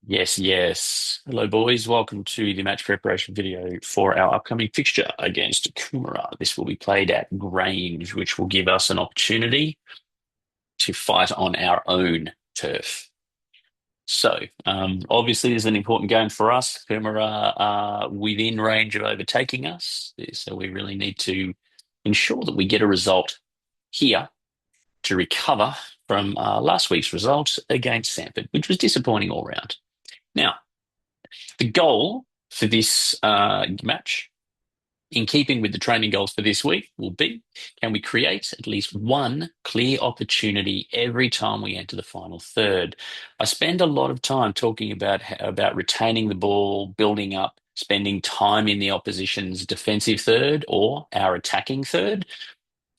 Yes, yes. Hello, boys. Welcome to the match preparation video for our upcoming fixture against Coomera. This will be played at Grange, which will give us an opportunity to fight on our own turf. Obviously, this is an important game for us. Coomera are within range of overtaking us, so we really need to ensure that we get a result here to recover from last week's result against Sanford, which was disappointing all round. Now, the goal for this match, in keeping with the training goals for this week, will be can we create at least one clear opportunity every time we enter the final third? I spend a lot of time talking about retaining the ball, building up, spending time in the opposition's defensive third or our attacking third.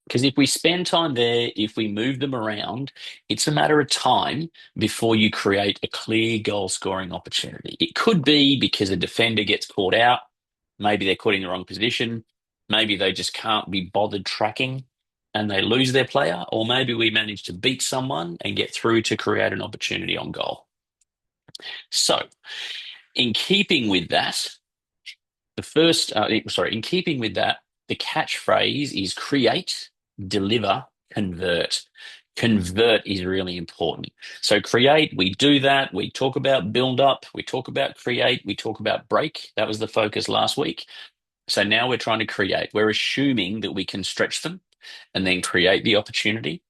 Because if we spend time there, if we move them around, it's a matter of time before you create a clear goal scoring opportunity. It could be because a defender gets caught out. Maybe they're caught in the wrong position. Maybe they just can't be bothered tracking and they lose their player. Or maybe we manage to beat someone and get through to create an opportunity on goal. So, in keeping with that, in keeping with that, the catchphrase is create, deliver, convert. Convert is really important. So create, we do that. We talk about build up. We talk about create. We talk about break. That was the focus last week. So now we're trying to create. We're assuming that we can stretch them and then create the opportunity.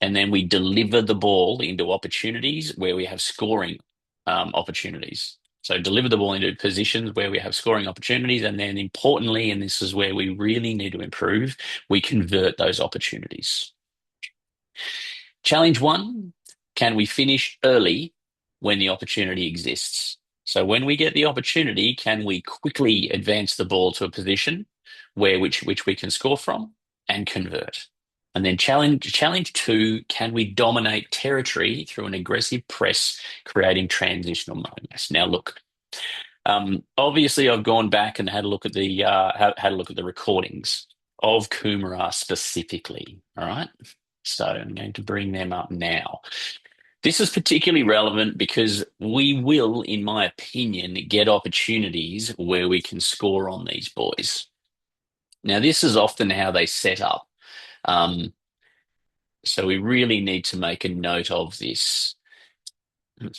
And then we deliver the ball into opportunities where we have scoring opportunities. So deliver the ball into positions where we have scoring opportunities. And then importantly, and this is where we really need to improve, we convert those opportunities. Challenge one, can we finish early when the opportunity exists? So when we get the opportunity, can we quickly advance the ball to a position which we can score from and convert? And then challenge two, can we dominate territory through an aggressive press, creating transitional moments? Now, look, obviously, I've gone back and had a look at the recordings of Coomera specifically. All right, so I'm going to bring them up now. This is particularly relevant because we will, in my opinion, get opportunities where we can score on these boys. Now, this is often how they set up. Um, so we really need to make a note of this. And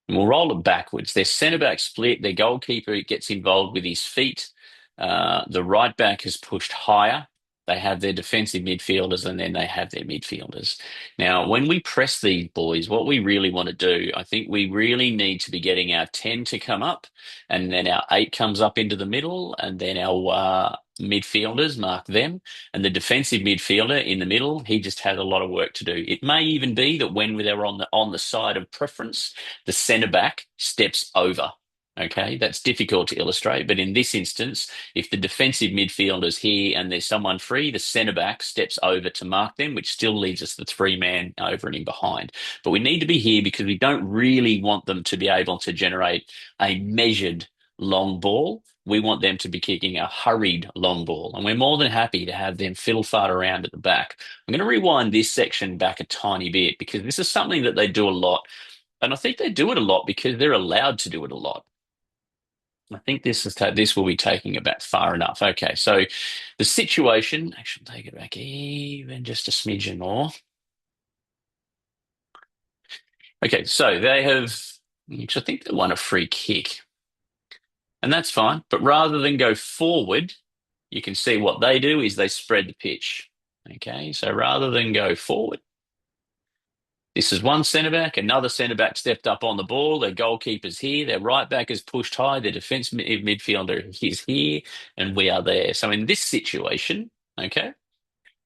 we'll roll it backwards. Their centre back split, their goalkeeper gets involved with his feet. The right back is pushed higher. They have their defensive midfielders and then they have their midfielders. Now, when we press these boys, what we really want to do, I think we really need to be getting our 10 to come up and then our 8 comes up into the middle and then our midfielders mark them. And the defensive midfielder in the middle, he just has a lot of work to do. It may even be that when they're on the side of preference, the centre back steps over. Okay, that's difficult to illustrate, but in this instance, if the defensive midfielder's here and there's someone free, the centre back steps over to mark them, which still leaves us the three-man over and in behind. But we need to be here because we don't really want them to be able to generate a measured long ball. We want them to be kicking a hurried long ball, and we're more than happy to have them fiddle fart around at the back. I'm going to rewind this section back a tiny bit because this is something that they do a lot, and I think they do it a lot because they're allowed to do it a lot. I think this will be taking it back far enough. Okay, so the situation, actually take it back even just a smidgen more. Okay, so they have, which I think they won a free kick, and that's fine. But rather than go forward, you can see what they do is they spread the pitch. Okay, so rather than go forward, this is one centre back, another centre back stepped up on the ball. Their goalkeeper's here, their right back is pushed high, their defence midfielder is here, and we are there. So in this situation, okay,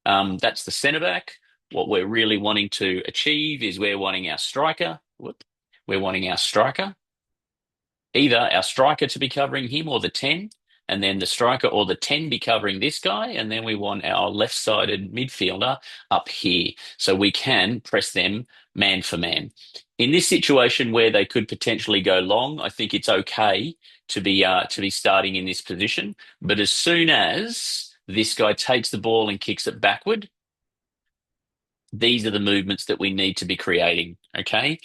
that's the centre back. What we're really wanting to achieve is we're wanting our striker. We're wanting our striker, either our striker to be covering him or the 10, and then the striker or the 10 be covering this guy, and then we want our left-sided midfielder up here so we can press them man for man. In this situation where they could potentially go long, I think it's okay to be starting in this position. But as soon as this guy takes the ball and kicks it backward, these are the movements that we need to be creating. Okay.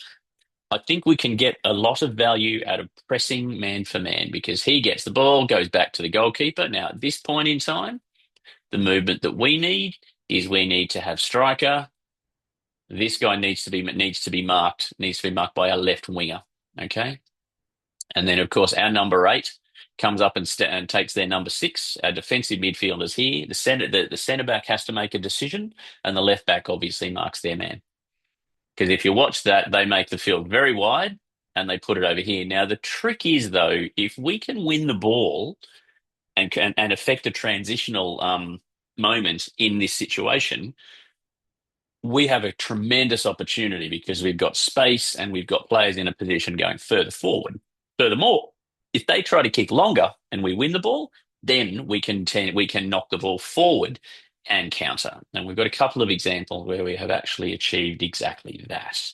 I think we can get a lot of value out of pressing man for man because he gets the ball, goes back to the goalkeeper. Now, at this point in time, the movement that we need is we need to have striker. This guy needs to be marked by our left winger. Okay. And then, of course, our number eight comes up and takes their number six. Our defensive midfielders here. The centre back has to make a decision, and the left back obviously marks their man. Because if you watch that, they make the field very wide and they put it over here. Now, the trick is, though, if we can win the ball and affect a transitional moment in this situation, we have a tremendous opportunity because we've got space and we've got players in a position going further forward. Furthermore, if they try to kick longer and we win the ball, then we can knock the ball forward and counter. And we've got a couple of examples where we have actually achieved exactly that.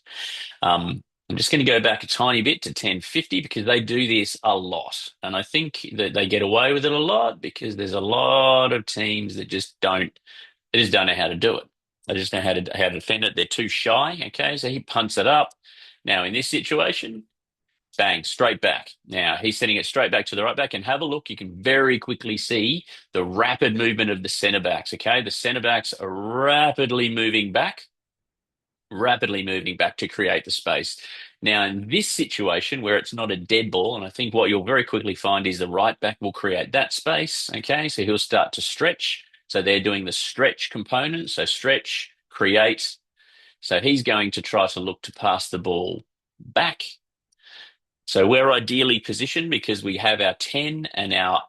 I'm just going to go back a tiny bit to 1050 because they do this a lot. And I think that they get away with it a lot because there's a lot of teams that they just don't know how to do it. They just know how to defend it. They're too shy. Okay, so he punts it up. Now in this situation, bang, straight back. Now he's sending it straight back to the right back. And have a look. You can very quickly see the rapid movement of the centre backs. Okay, the centre backs are rapidly moving back to create the space. Now, in this situation where it's not a dead ball, and I think what you'll very quickly find is the right back will create that space. Okay, so he'll start to stretch. So they're doing the stretch component. So stretch, create. So he's going to try to look to pass the ball back. So we're ideally positioned because we have our 10 and our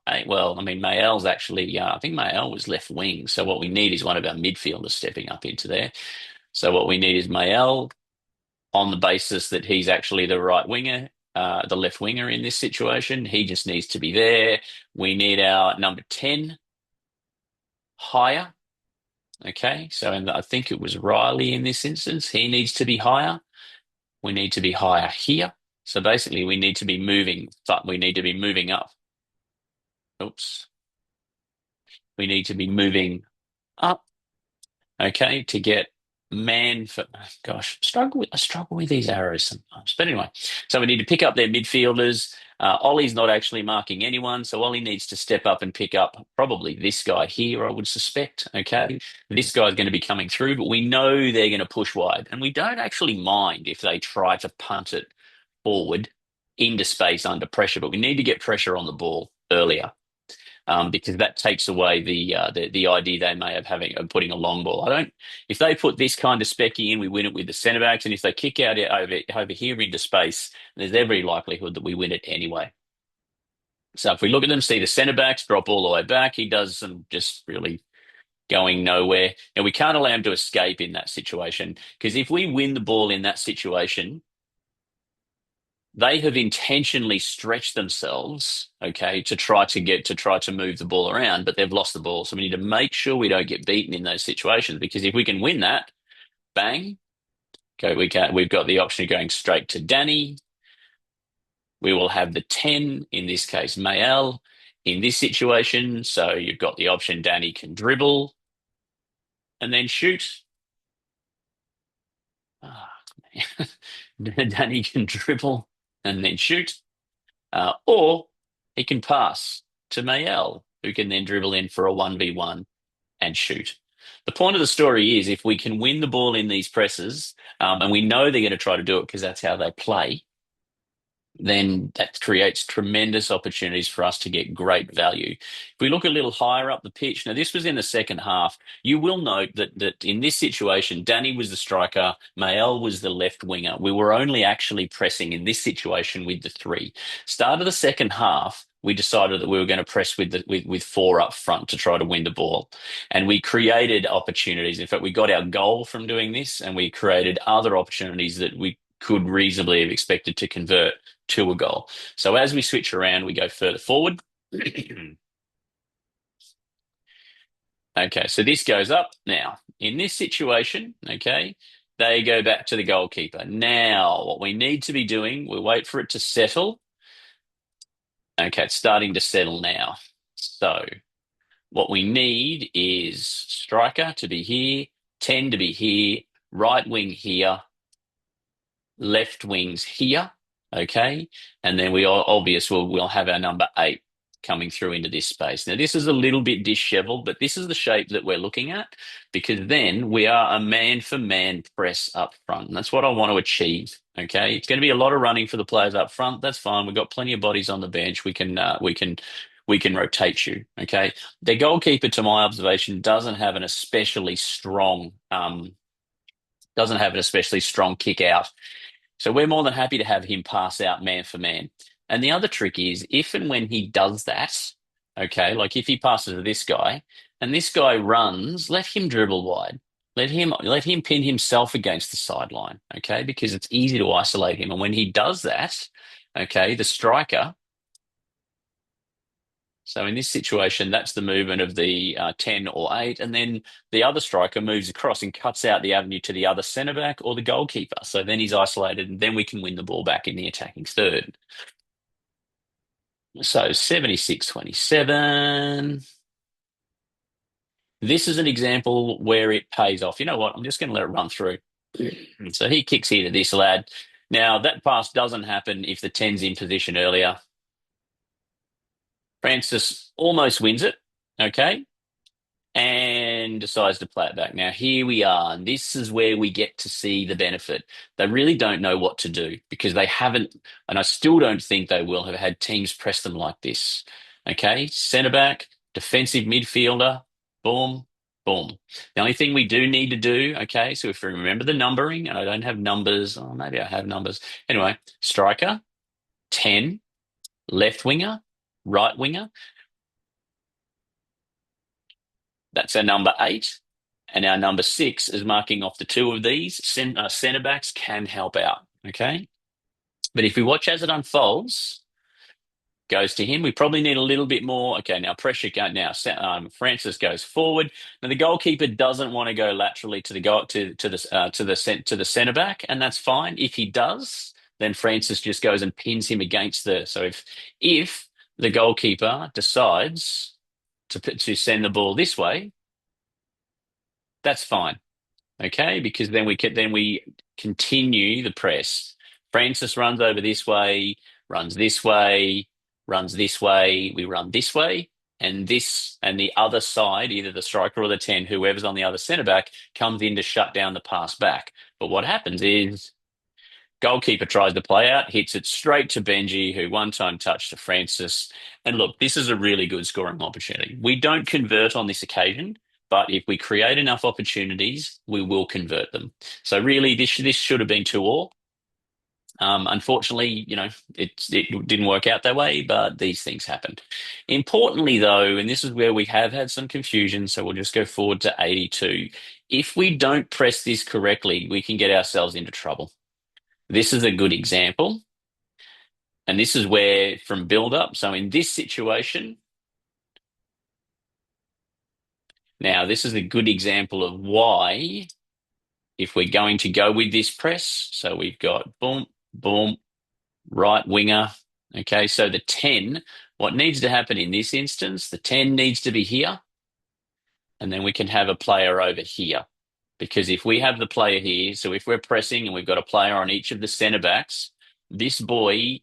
8. Well, I mean, Mael's actually, I think Mael was left wing. So what we need is one of our midfielders stepping up into there. So what we need is Mael on the basis that he's actually the right winger, the left winger in this situation. He just needs to be there. We need our number 10 higher. Okay, so I think it was Riley in this instance. He needs to be higher. We need to be higher here. So basically, we need to be moving, but we need to be moving up. Oops. We need to be moving up, okay, to get man for gosh, I struggle with these arrows sometimes. But anyway, so we need to pick up their midfielders. Ollie's not actually marking anyone, so Ollie needs to step up and pick up probably this guy here, I would suspect. Okay. This guy's going to be coming through, but we know they're going to push wide. And we don't actually mind if they try to punt it forward into space under pressure, but we need to get pressure on the ball earlier because that takes away the idea they may have having of putting a long ball. I don't. If they put this kind of specky in, we win it with the centre backs, and if they kick out over here into space, there's every likelihood that we win it anyway. So if we look at them, see the centre backs drop all the way back, he does some just really going nowhere, and we can't allow him to escape in that situation because if we win the ball in that situation, they have intentionally stretched themselves, okay, to try to move the ball around, but they've lost the ball. So we need to make sure we don't get beaten in those situations because if we can win that, bang, okay, we've got the option of going straight to Danny. We will have the 10, in this case, Mael, in this situation. So you've got the option Danny can dribble and then shoot. Ah, Danny can dribble and then shoot. Or he can pass to Mael, who can then dribble in for a 1v1 and shoot. The point of the story is if we can win the ball in these presses, and we know they're going to try to do it because that's how they play, then that creates tremendous opportunities for us to get great value. If we look a little higher up the pitch, now this was in the second half, you will note that in this situation, Danny was the striker, Mael was the left winger. We were only actually pressing in this situation with the three. Start of the second half, we decided that we were going to press with four up front to try to win the ball. And we created opportunities. In fact, we got our goal from doing this, and we created other opportunities that we could reasonably have expected to convert to a goal. So as we switch around, we go further forward. Okay, so this goes up. Now, in this situation, okay, they go back to the goalkeeper. Now, what we need to be doing, we wait for it to settle. Okay, it's starting to settle now. So what we need is striker to be here. 10 to be here, right wing here, left wings here, okay? And then we'll have our number 8 coming through into this space. Now, this is a little bit disheveled, but this is the shape that we're looking at because then we are a man-for-man press up front. And that's what I want to achieve, okay? It's going to be a lot of running for the players up front. That's fine. We've got plenty of bodies on the bench. We can rotate you, okay? The goalkeeper, to my observation, doesn't have an especially strong kick out, so we're more than happy to have him pass out man for man. And the other trick is if and when he does that, okay, like if he passes to this guy and this guy runs, let him dribble wide. Let him pin himself against the sideline, okay, because it's easy to isolate him. And when he does that, okay, the striker. So in this situation, that's the movement of the 10 or 8. And then the other striker moves across and cuts out the avenue to the other centre back or the goalkeeper. So then he's isolated and then we can win the ball back in the attacking third. So 76-27. This is an example where it pays off. You know what? I'm just going to let it run through. So he kicks here to this lad. Now, that pass doesn't happen if the 10's in position earlier. Francis almost wins it, okay, and decides to play it back. Now, here we are, and this is where we get to see the benefit. They really don't know what to do because they haven't, and I still don't think they will have had teams press them like this. Okay, centre back, defensive midfielder, boom, boom. The only thing we do need to do, okay, so if we remember the numbering, and I don't have numbers, or maybe I have numbers. Anyway, striker, 10, left winger, right winger. That's our number 8. And our number 6 is marking off the two of these. Centre backs can help out. Okay. But if we watch as it unfolds, goes to him. We probably need a little bit more. Okay, now pressure go now. Francis goes forward. Now the goalkeeper doesn't want to go laterally to the go to the centre back, and that's fine. If he does, then Francis just goes and pins him against the. So if the goalkeeper decides to send the ball this way, that's fine. Okay, because then we continue the press. Francis runs over this way, runs this way, runs this way. We run this way, and the other side, either the striker or the 10, whoever's on the other centre back, comes in to shut down the pass back. But what happens is goalkeeper tries to play out, hits it straight to Benji, who one-time touch to Francis. And look, this is a really good scoring opportunity. We don't convert on this occasion, but if we create enough opportunities, we will convert them. So really, this should have been 2-2. Unfortunately, it didn't work out that way, but these things happened. Importantly, though, and this is where we have had some confusion, so we'll just go forward to 82. If we don't press this correctly, we can get ourselves into trouble. This is a good example. And this is where from build up. So in this situation, now this is a good example of why, if we're going to go with this press, so we've got boom, boom, right winger. Okay, so the 10, what needs to happen in this instance, the 10 needs to be here. And then we can have a player over here. Because if we have the player here, so if we're pressing and we've got a player on each of the centre backs, this boy,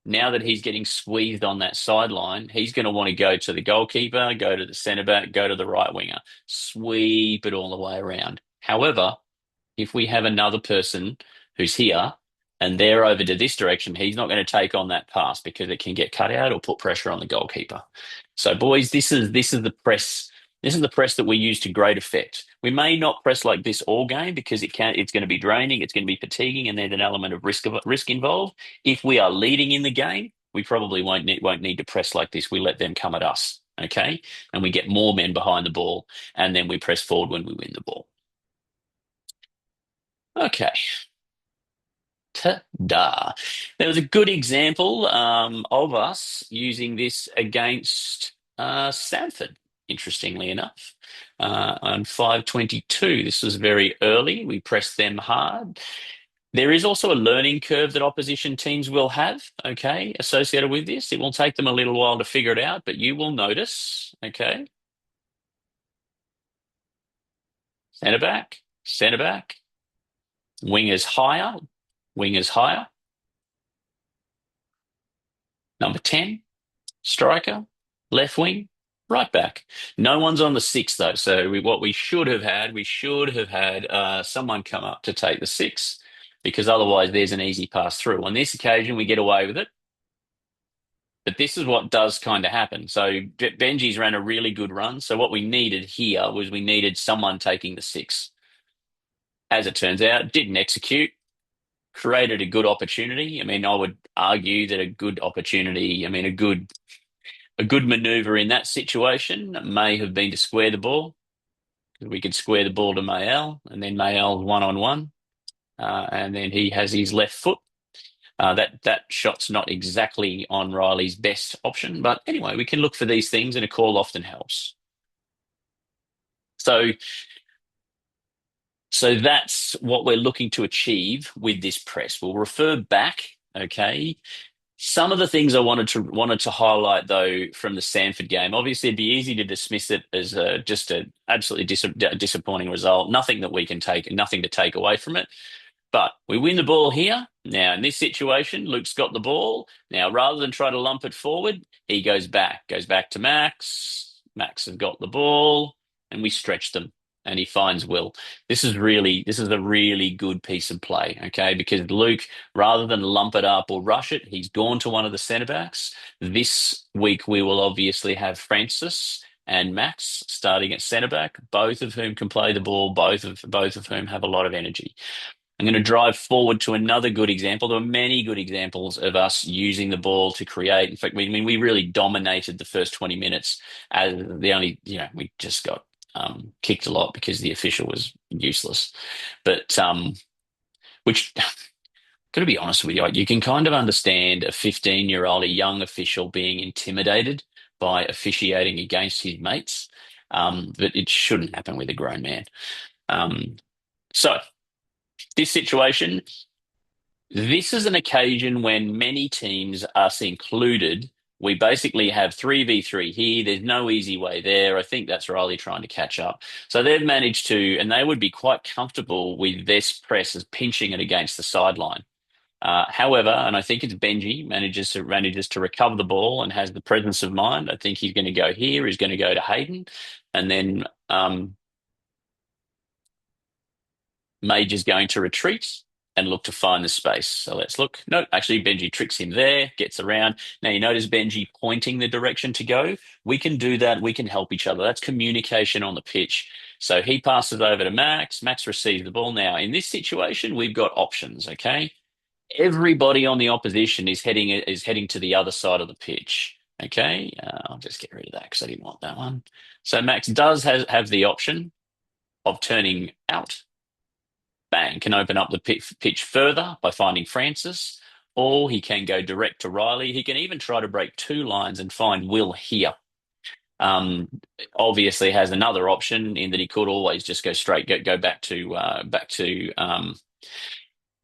now that he's getting squeezed on that sideline, he's going to want to go to the goalkeeper, go to the centre back, go to the right winger, sweep it all the way around. However, if we have another person who's here and they're over to this direction, he's not going to take on that pass because it can get cut out or put pressure on the goalkeeper. So, boys, this is the press. This is the press that we use to great effect. We may not press like this all game because it's going to be draining, it's going to be fatiguing, and there's an element of risk involved. If we are leading in the game, we probably won't need to press like this. We let them come at us, okay? And we get more men behind the ball, and then we press forward when we win the ball. Okay. Ta-da. There was a good example of us using this against Stanford, interestingly enough. On 5:22, this was very early. We pressed them hard. There is also a learning curve that opposition teams will have, okay, associated with this. It will take them a little while to figure it out, but you will notice, okay. centre back, wingers higher, wingers higher, number 10, striker, left wing, right back. No one's on the six though. So what we should have had, we should have had someone come up to take the six, because otherwise there's an easy pass through. On this occasion, we get away with it. But this is what does kind of happen. So Benji's ran a really good run. So what we needed here was we needed someone taking the six. As it turns out, didn't execute, created a good opportunity. I mean, I would argue that a good opportunity, I mean, a good maneuver in that situation may have been to square the ball. We could square the ball to Mael, and then Mael's one on one, and then he has his left foot. That shot's not exactly on Riley's best option, but anyway, we can look for these things, and a call often helps. So, so that's what we're looking to achieve with this press. We'll refer back, okay. Some of the things I wanted to highlight though from the Sanford game. Obviously, it'd be easy to dismiss it as just a absolutely disappointing result. Nothing that we can take, nothing to take away from it. But we win the ball here. Now, in this situation, Luke's got the ball. Now, rather than try to lump it forward, he goes back to Max. Max has got the ball, and we stretch them, and he finds Will. This is a really good piece of play, okay? Because Luke, rather than lump it up or rush it, he's gone to one of the centre backs. This week, we will obviously have Francis and Max starting at centre back, both of whom can play the ball, both of whom have a lot of energy. I'm going to drive forward to another good example. There are many good examples of us using the ball to create. In fact, we really dominated the first 20 minutes as the only, we just got kicked a lot because the official was useless. But which, got to be honest with you, you can kind of understand a 15-year-old, a young official being intimidated by officiating against his mates. But it shouldn't happen with a grown man. So this situation, this is an occasion when many teams, us included, we basically have 3v3 here. There's no easy way there. I think that's Riley trying to catch up. So they've managed to, and they would be quite comfortable with this press as pinching it against the sideline. However, and I think it's Benji manages to recover the ball and has the presence of mind. I think he's going to go here. He's going to go to Hayden, and then Major's going to retreat and look to find the space. So let's look. No, actually, Benji tricks him there, gets around. Now, you notice Benji pointing the direction to go. We can do that. We can help each other. That's communication on the pitch. So he passes over to Max. Max receives the ball. Now, in this situation, we've got options, okay? Everybody on the opposition is heading to the other side of the pitch. Okay, I'll just get rid of that because I didn't want that one. So Max does have the option of turning out. Bang, can open up the pitch further by finding Francis, or he can go direct to Riley. He can even try to break two lines and find Will here. Um, Obviously has another option in that he could always just go straight, go back to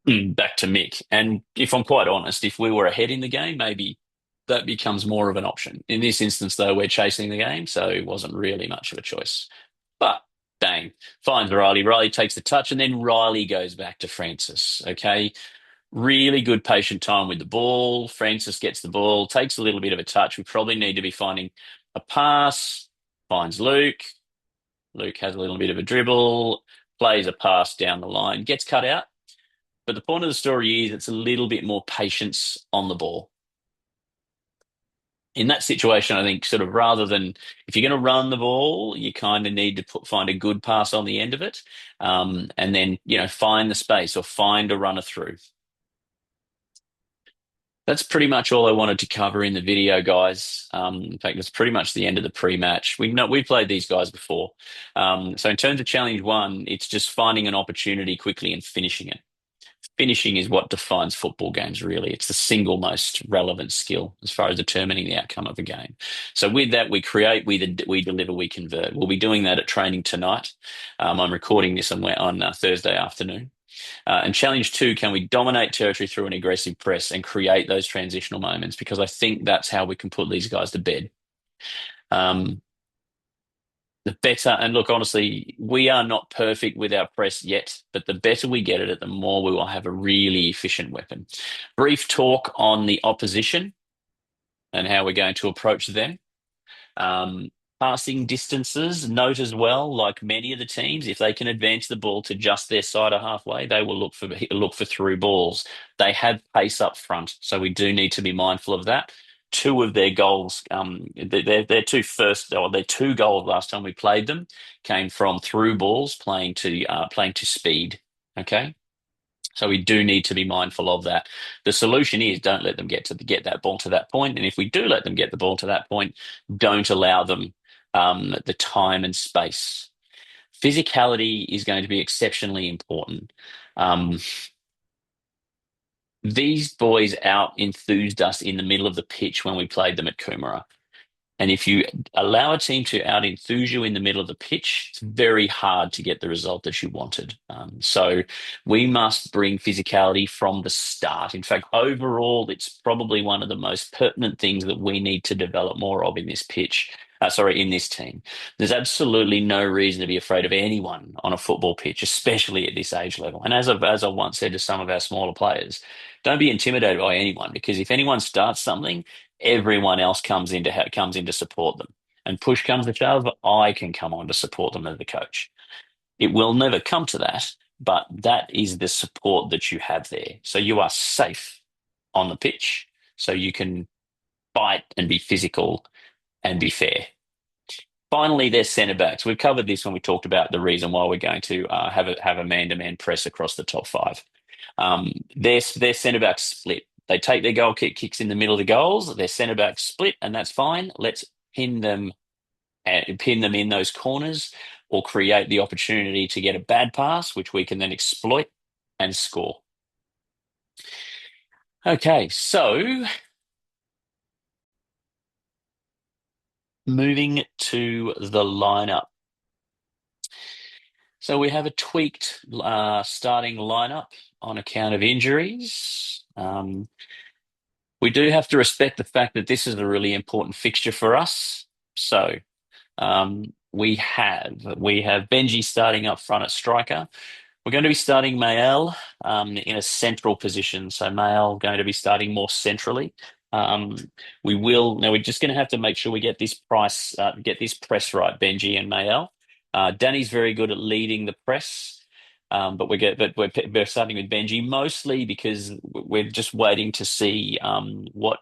Mick. And if I'm quite honest, if we were ahead in the game, maybe that becomes more of an option. In this instance, though, we're chasing the game, so it wasn't really much of a choice. But bang, finds Riley. Riley takes the touch, and then Riley goes back to Francis. Okay. Really good patient time with the ball. Francis gets the ball, takes a little bit of a touch. We probably need to be finding a pass, finds Luke. Luke has a little bit of a dribble, plays a pass down the line, gets cut out. But the point of the story is it's a little bit more patience on the ball. In that situation, I think sort of rather than if you're going to run the ball, you kind of need to find a good pass on the end of it, and then find the space or find a runner through. That's pretty much all I wanted to cover in the video, guys. In fact, it's pretty much the end of the pre-match. We've played these guys before, so in terms of challenge one, it's just finding an opportunity quickly and finishing it. Finishing is what defines football games, really. It's the single most relevant skill as far as determining the outcome of a game. So with that, we create, we deliver, we convert. We'll be doing that at training tonight. I'm recording this on Thursday afternoon. And challenge two, can we dominate territory through an aggressive press and create those transitional moments? Because I think that's how we can put these guys to bed. The better, and look, honestly, we are not perfect with our press yet, but the better we get at it, the more we will have a really efficient weapon. Brief talk on the opposition and how we're going to approach them. Um, Passing distances, note as well, like many of the teams, if they can advance the ball to just their side or halfway, they will look for through balls. They have pace up front, so we do need to be mindful of that. Two of their goals, their two first, or their two goals last time we played them, came from through balls, playing to speed. Okay, so we do need to be mindful of that. The solution is don't let them get that ball to that point, and if we do let them get the ball to that point, don't allow them the time and space. Physicality is going to be exceptionally important. Um, these boys out enthused us in the middle of the pitch when we played them at Coomera. And if you allow a team to out enthuse you in the middle of the pitch, it's very hard to get the result that you wanted. So we must bring physicality from the start. In fact, overall, it's probably one of the most pertinent things that we need to develop more of in this pitch. In this team. There's absolutely no reason to be afraid of anyone on a football pitch, especially at this age level. And as I once said to some of our smaller players, don't be intimidated by anyone because if anyone starts something, everyone else comes in to support them. And push comes to shove, I can come on to support them as the coach. It will never come to that, but that is the support that you have there. So you are safe on the pitch, so you can fight and be physical and be fair. Finally, their centre backs. We've covered this when we talked about the reason why we're going to have a man-to-man press across the top five. Their centre backs split. They take their goal kicks in the middle of the goals. Their centre backs split, and that's fine. Let's pin them in those corners, or create the opportunity to get a bad pass, which we can then exploit and score. Okay, so moving to the lineup. So we have a tweaked starting lineup on account of injuries. We do have to respect the fact that this is a really important fixture for us. So we have Benji starting up front at striker. We're going to be starting Mael in a central position. So Mael going to be starting more centrally. Um, we're just going to have to make sure we get this press right, Benji and Mael. Danny's very good at leading the press. But we're starting with Benji mostly because we're just waiting to see what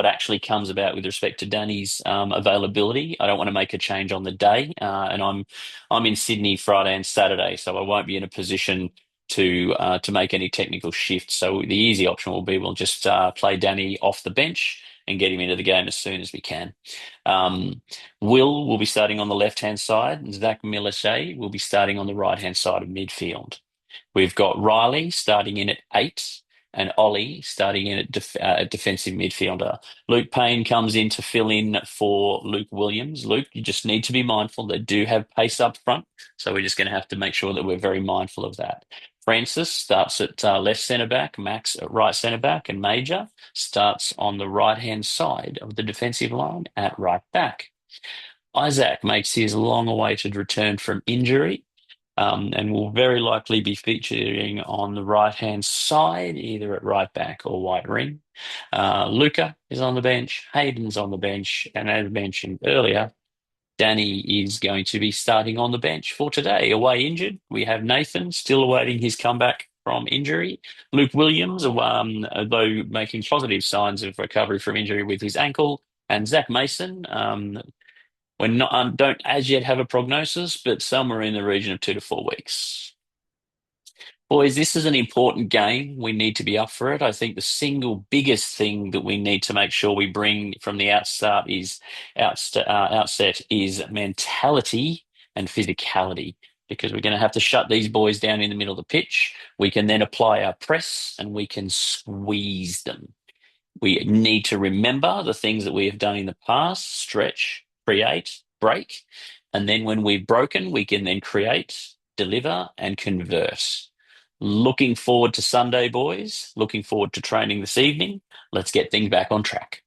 actually comes about with respect to Danny's availability. I don't want to make a change on the day, and I'm in Sydney Friday and Saturday, so I won't be in a position to make any technical shifts. So the easy option will be we'll just play Danny off the bench and get him into the game as soon as we can. Um, will be starting on the left-hand side, and Zach Millichet will be starting on the right-hand side of midfield. We've got Riley starting in at eight and Ollie starting in at defensive midfielder. Luke Payne comes in to fill in for Luke Williams. Luke, you just need to be mindful they do have pace up front, so we're just going to have to make sure that we're very mindful of that. Francis starts at left centre back, Max at right centre back, and Major starts on the right hand side of the defensive line at right back. Isaac makes his long awaited return from injury and will very likely be featuring on the right hand side, either at right back or white ring. Luca is on the bench, Hayden's on the bench, and as mentioned earlier, Danny is going to be starting on the bench for today. Away injured, we have Nathan still awaiting his comeback from injury. Luke Williams, though making positive signs of recovery from injury with his ankle, and Zach Mason. Don't as yet have a prognosis, but somewhere in the region of 2 to 4 weeks. Boys, this is an important game. We need to be up for it. I think the single biggest thing that we need to make sure we bring from the outset is mentality and physicality, because we're going to have to shut these boys down in the middle of the pitch. We can then apply our press and we can squeeze them. We need to remember the things that we have done in the past: stretch, create, break. And then when we've broken, we can then create, deliver, and convert. Looking forward to Sunday, boys. Looking forward to training this evening. Let's get things back on track.